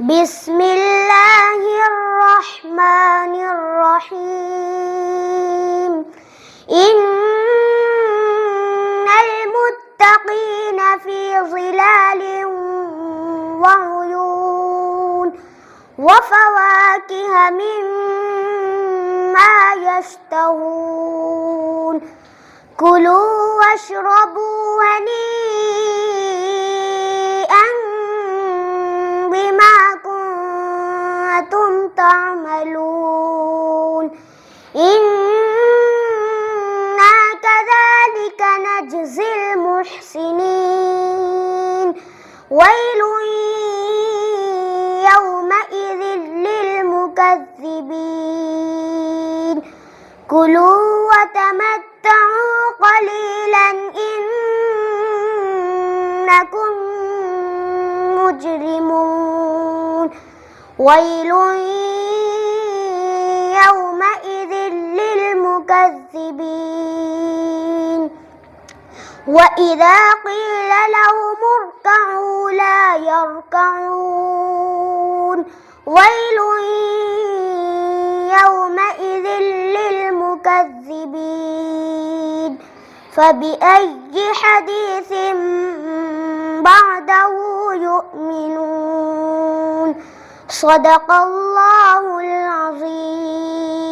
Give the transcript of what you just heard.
بسم الله الرحمن الرحيم. إن المتقين في ظلال وعيون وفواكه مما يشتهون كلوا واشربوا هنيئا بما كنتم تعملون إنا كذلك نجزي المحسنين ويل يومئذ للمكذبين كلوا وتمتعوا قليلا إنكم مجرمون ويل يومئذ للمكذبين وإذا قيل لهم اركعوا لا يركعون ويل يومئذ للمكذبين فبأي حديث بعده يؤمنون صدق الله العظيم.